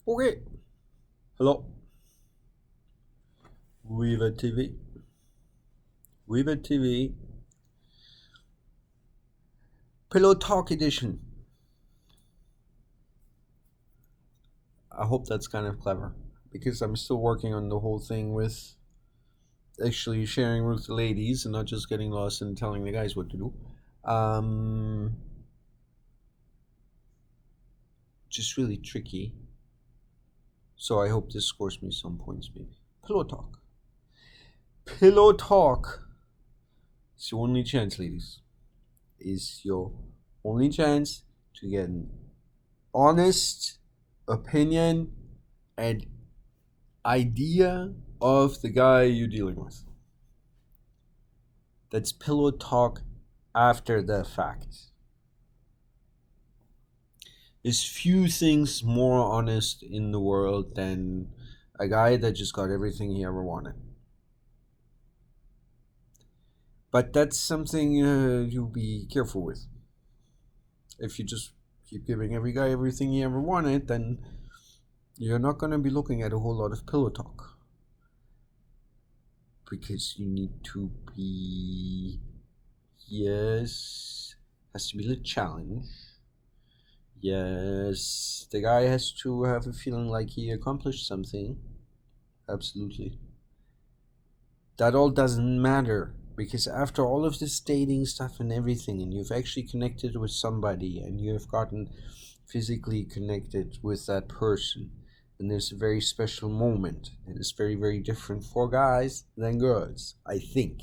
Okay. Hello. Viva TV. Viva TV. Pillow Talk Edition. I hope that's kind of clever because I'm still working on the whole thing with actually sharing with the ladies and not just getting lost and telling the guys what to do. Just really tricky. So I hope this scores me some points, maybe. Pillow Talk. Pillow Talk. It's your only chance, ladies. Is your only chance to get an honest opinion and idea of the guy you're dealing with. That's pillow talk after the fact. There's few things more honest in the world than a guy that just got everything he ever wanted. But that's something you'll be careful with. If you just keep giving every guy everything he ever wanted, then you're not going to be looking at a whole lot of pillow talk. Because you need to be, yes, has to be a challenge. Yes, the guy has to have a feeling like he accomplished something. Absolutely. That all doesn't matter because after all of this dating stuff and everything, and you've actually connected with somebody and you have gotten physically connected with that person, and there's a very special moment, and it's very, very different for guys than girls, I think.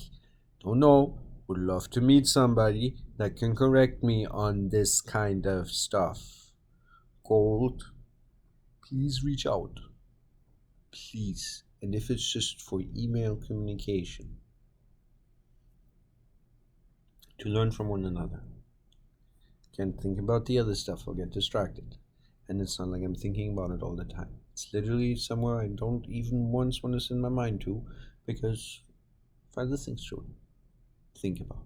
Don't know, would love to meet somebody that can correct me on this kind of stuff. Gold, please reach out. Please. And if it's just for email communication, to learn from one another. Can't think about the other stuff, I'll get distracted. And it's not like I'm thinking about it all the time. It's literally somewhere I don't even once want to send my mind to because I have other things to think about.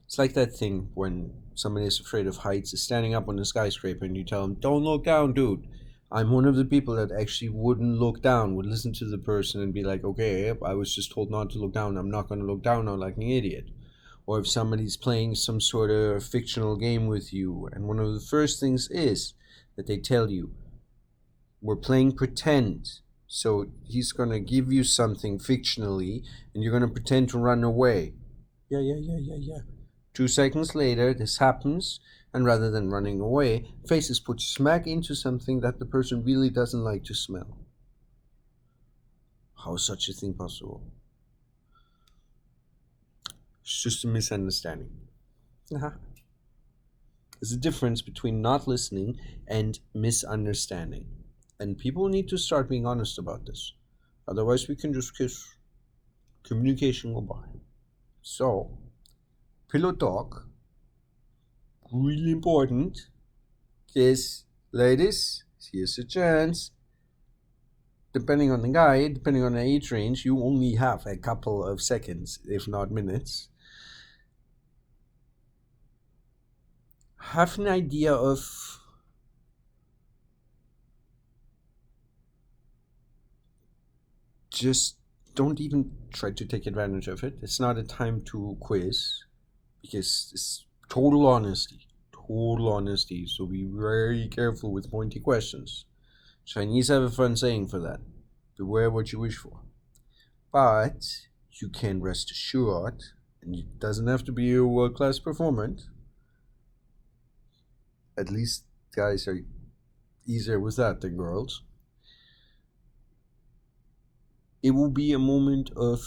It's like that thing when somebody is afraid of heights, is standing up on a skyscraper and you tell them, don't look down, dude. I'm one of the people that actually wouldn't look down, would listen to the person and be like, okay, I was just told not to look down. I'm not going to look down now like an idiot. Or if somebody's playing some sort of fictional game with you, and one of the first things is that they tell you, we're playing pretend. So he's going to give you something fictionally, and you're going to pretend to run away. Yeah. 2 seconds later, this happens, and rather than running away, face is put smack into something that the person really doesn't like to smell. How is such a thing possible? It's just a misunderstanding. There's a difference between not listening and misunderstanding. And people need to start being honest about this. Otherwise, we can just kiss. Communication will by. So, pillow talk, really important. Because, ladies, here's a chance. Depending on the guy, depending on the age range, you only have a couple of seconds, if not minutes. Have an idea of just don't even try to take advantage of it. It's not a time to quiz because it's total honesty. So be very careful with pointy questions. Chinese have a fun saying for that. Beware what you wish for. But you can rest assured, and it doesn't have to be a world-class performance. At least guys are easier with that than girls. It will be a moment of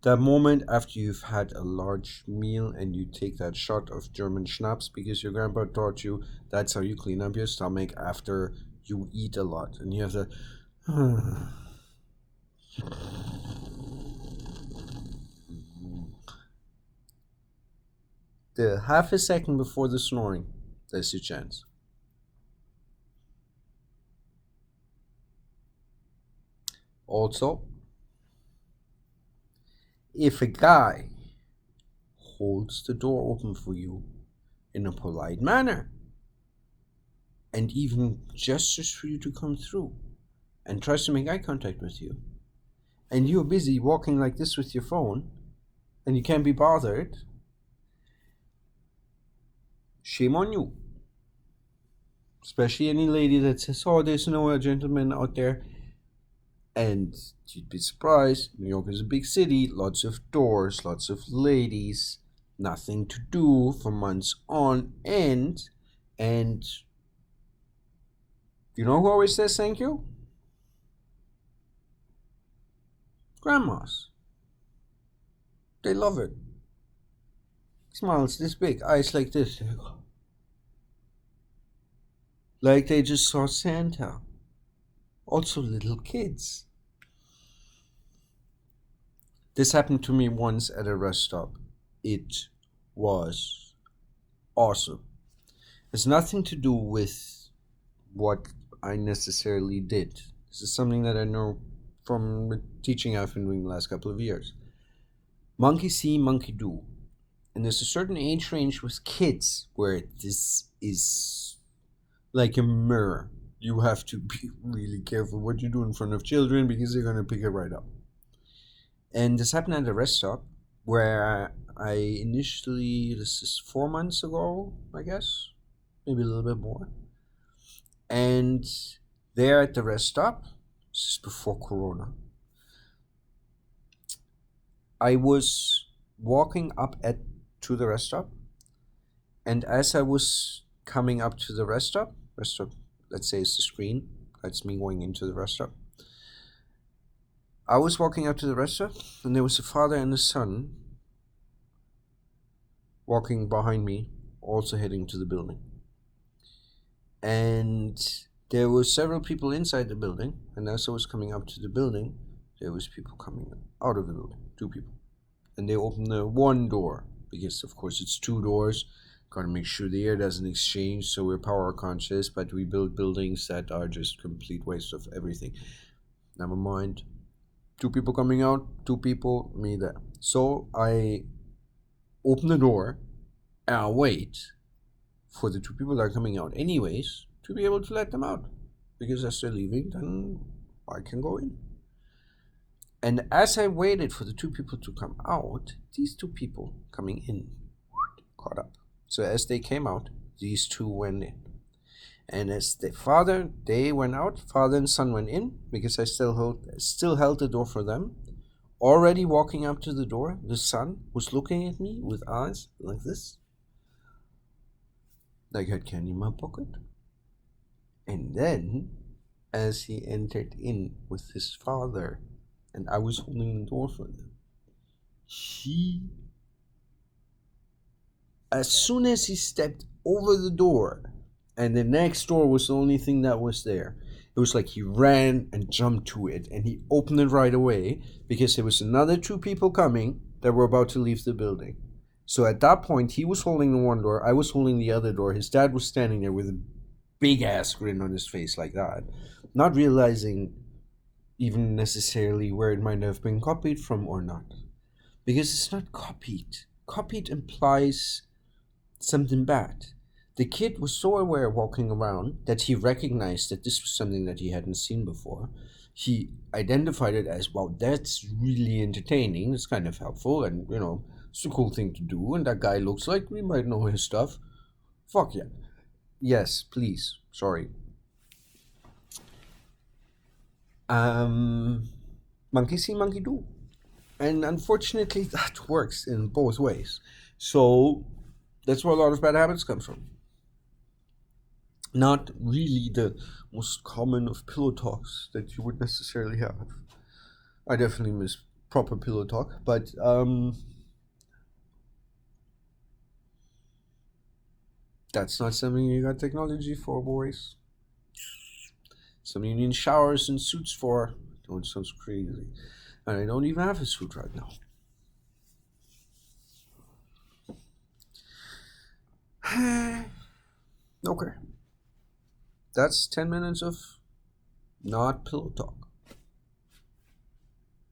that moment after you've had a large meal and you take that shot of German schnapps because your grandpa taught you that's how you clean up your stomach after you eat a lot. And you have to the half a second before the snoring, that's your chance. Also, if a guy holds the door open for you in a polite manner, and even gestures for you to come through, and tries to make eye contact with you, and you're busy walking like this with your phone, and you can't be bothered, shame on you. Especially any lady that says, oh, there's no gentleman out there. And you'd be surprised, New York is a big city, lots of doors, lots of ladies, nothing to do for months on end. And you know who always says thank you? Grandmas. They love it. Smiles this big, eyes like this. Like they just saw Santa. Also little kids. This happened to me once at a rest stop. It was awesome. It's nothing to do with what I necessarily did. This is something that I know from the teaching I've been doing the last couple of years. Monkey see, monkey do. And there's a certain age range with kids where this is like a mirror. You have to be really careful what you do in front of children because they're going to pick it right up. And this happened at a rest stop where I initially, this is 4 months ago, I guess, maybe a little bit more. And there at the rest stop, this is before Corona, I was walking up to the rest stop, and as I was coming up to the rest stop, let's say it's the screen, that's me going into the rest stop. I was walking up to the rest stop, and there was a father and a son walking behind me, also heading to the building. And there were several people inside the building, and as I was coming up to the building, there was people coming out of the building, 2 people. And they opened the one door, because of course it's 2 doors. Gotta make sure the air doesn't exchange, so we're power conscious, but we build buildings that are just complete waste of everything. Never mind. 2 people coming out, 2 people, me there. So I open the door and I wait for the 2 people that are coming out anyways to be able to let them out. Because as they're leaving, then I can go in. And as I waited for the 2 people to come out, these 2 people coming in caught up. So as they came out, these 2 went in. And as they went out, father and son went in, because I still held the door for them. Already walking up to the door, the son was looking at me with eyes like this, like I had candy in my pocket. And then, as he entered in with his father, and I was holding the door for them, as soon as he stepped over the door, and the next door was the only thing that was there, it was like he ran and jumped to it, and he opened it right away, because there was another 2 people coming that were about to leave the building. So at that point, he was holding the one door, I was holding the other door, his dad was standing there with a big ass grin on his face like that, not realizing even necessarily where it might have been copied from or not. Because it's not copied. Copied implies something bad. The kid was so aware walking around that he recognized that this was something that he hadn't seen before. He identified it as, wow, that's really entertaining, it's kind of helpful, and it's a cool thing to do, and that guy looks like we might know his stuff. Fuck yeah. Yes, please. Sorry. Monkey see, monkey do. And unfortunately, that works in both ways. So that's where a lot of bad habits come from. Not really the most common of pillow talks that you would necessarily have. I definitely miss proper pillow talk, but that's not something you got technology for, boys. Something you need showers and suits for. Don't sound crazy. And I don't even have a suit right now. Okay. That's 10 minutes of not pillow talk.